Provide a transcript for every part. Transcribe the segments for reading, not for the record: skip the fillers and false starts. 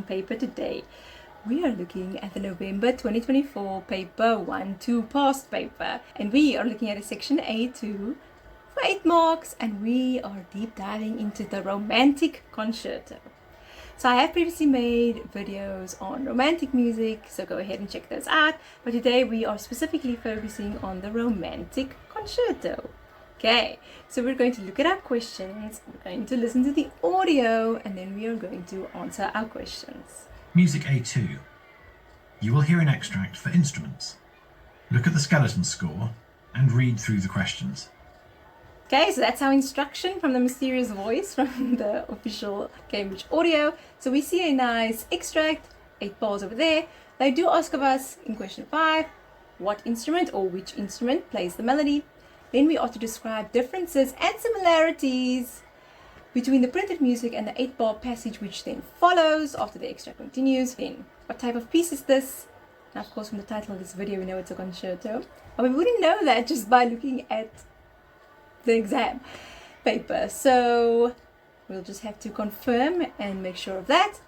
paper today. We are looking at the November 2024 paper 1-2 past paper, and we are looking at a section A2 for 8 marks, and we are deep diving into the romantic concerto. So I have previously made videos on romantic music, so go ahead and check those out, but today we are specifically focusing on the romantic concerto. Okay, so we're going to look at our questions, we're going to listen to the audio, and then we are going to answer our questions. Music A2. You will hear an extract for instruments. Look at the skeleton score and read through the questions. Okay, so that's our instruction from the mysterious voice from the official Cambridge audio. So we see a nice extract, 8 bars over there. They do ask of us in question 5, what instrument or which instrument plays the melody. Then we are to describe differences and similarities between the printed music and the 8-bar passage which then follows after the extract continues. Then, what type of piece is this? Now, of course, from the title of this video, we know it's a concerto. But we wouldn't know that just by looking at the exam paper. So, we'll just have to confirm and make sure of that.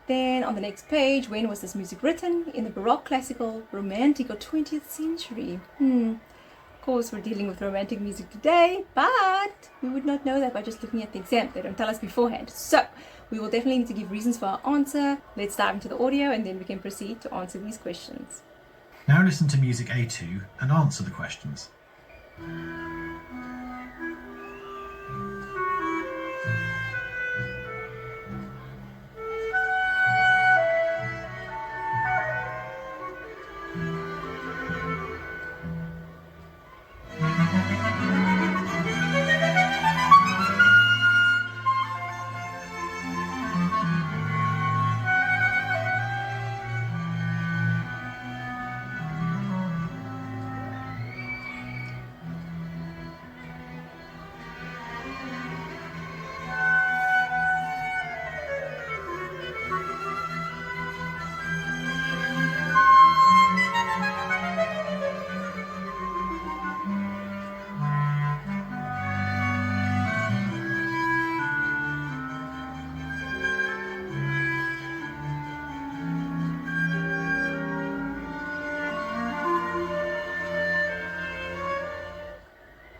Then, on the next page, when was this music written? In the Baroque, Classical, Romantic, or 20th century? Of course, we're dealing with romantic music today, but we would not know that by just looking at the exam. They don't tell us beforehand. So we will definitely need to give reasons for our answer. Let's dive into the audio and then we can proceed to answer these questions. Now listen to music A2 and answer the questions.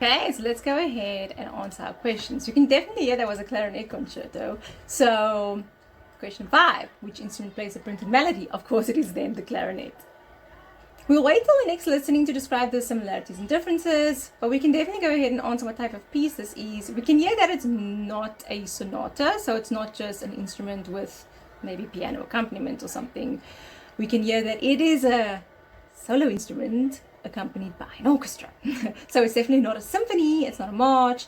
Okay, so let's go ahead and answer our questions. You can definitely hear that was a clarinet concerto. So, question 5, which instrument plays the printed melody? Of course, it is then the clarinet. We'll wait till the next listening to describe the similarities and differences, but we can definitely go ahead and answer what type of piece this is. We can hear that it's not a sonata, so it's not just an instrument with maybe piano accompaniment or something. We can hear that it is a solo instrument accompanied by an orchestra. So it's definitely not a symphony, it's not a march,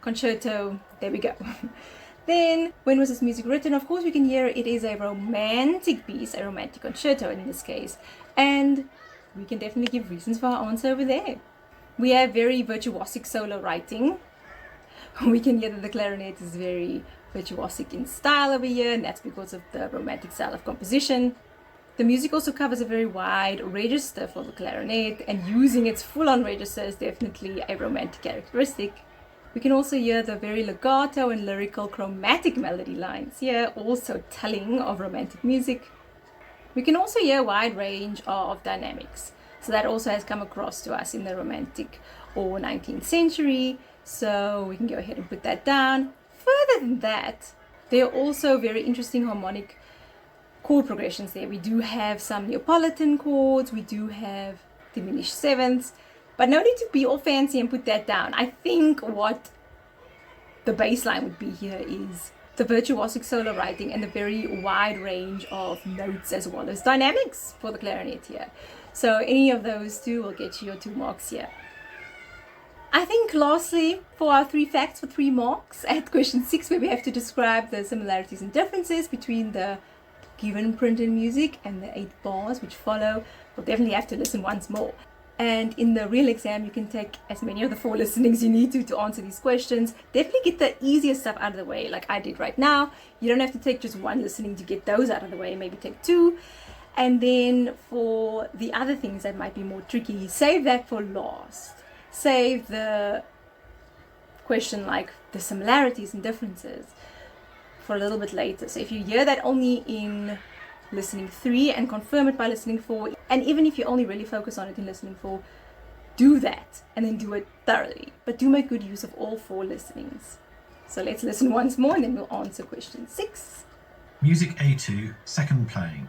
concerto, there we go. Then, when was this music written? Of course, we can hear it is a romantic piece, a romantic concerto in this case. And we can definitely give reasons for our answer over there. We have very virtuosic solo writing. We can hear that the clarinet is very virtuosic in style over here, and that's because of the romantic style of composition. The music also covers a very wide register for the clarinet, and using its full-on register is definitely a romantic characteristic. We can also hear the very legato and lyrical chromatic melody lines here, also telling of romantic music. We can also hear a wide range of dynamics, so that also has come across to us in the romantic or 19th century, so we can go ahead and put that down. Further than that, there are also very interesting harmonic chord progressions there. We do have some Neapolitan chords, we do have diminished sevenths, but no need to be all fancy and put that down. I think what the baseline would be here is the virtuosic solo writing and the very wide range of notes as well as dynamics for the clarinet here. So any of those two will get you your 2 marks here. I think lastly, for our 3 facts for 3 marks at question 6, where we have to describe the similarities and differences between the given printed music and the 8 bars which follow, we'll definitely have to listen once more. And in the real exam, you can take as many of the 4 listenings you need to answer these questions. Definitely get the easiest stuff out of the way, like I did right now. You don't have to take just 1 listening to get those out of the way, maybe take 2. And then for the other things that might be more tricky, save that for last. Save the question like the similarities and differences for a little bit later. So if you hear that only in listening 3 and confirm it by listening 4, and even if you only really focus on it in listening 4, do that and then do it thoroughly. But do make good use of all 4 listenings. So let's listen once more and then we'll answer question 6. Music A2, second playing.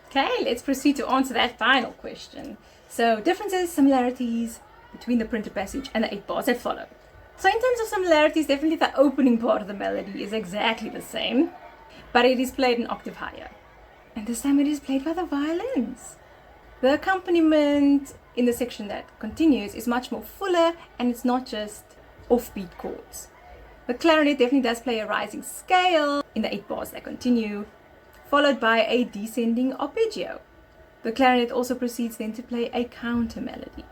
Okay, let's proceed to answer that final question. So, differences, similarities between the printed passage and the 8 bars that follow. So, in terms of similarities, definitely the opening part of the melody is exactly the same, but it is played an octave higher. And this time it is played by the violins. The accompaniment in the section that continues is much more fuller, and it's not just offbeat chords. The clarinet definitely does play a rising scale in the 8 bars that continue, followed by a descending arpeggio. The clarinet also proceeds then to play a counter melody.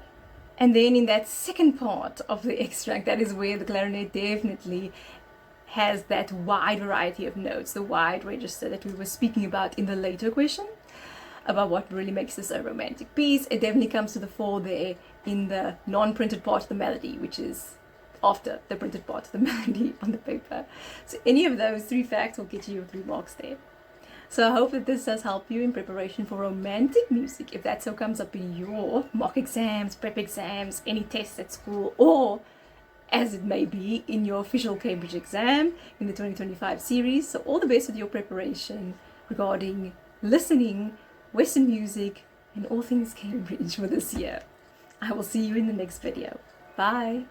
And then in that second part of the extract, that is where the clarinet definitely has that wide variety of notes, the wide register that we were speaking about in the later question, about what really makes this a romantic piece. It definitely comes to the fore there in the non-printed part of the melody, which is after the printed part of the melody on the paper. So any of those 3 facts will get you your 3 marks there. So I hope that this does help you in preparation for romantic music, if that so comes up in your mock exams, prep exams, any tests at school, or as it may be in your official Cambridge exam in the 2025 series. So all the best with your preparation regarding listening, Western music, and all things Cambridge for this year. I will see you in the next video. Bye.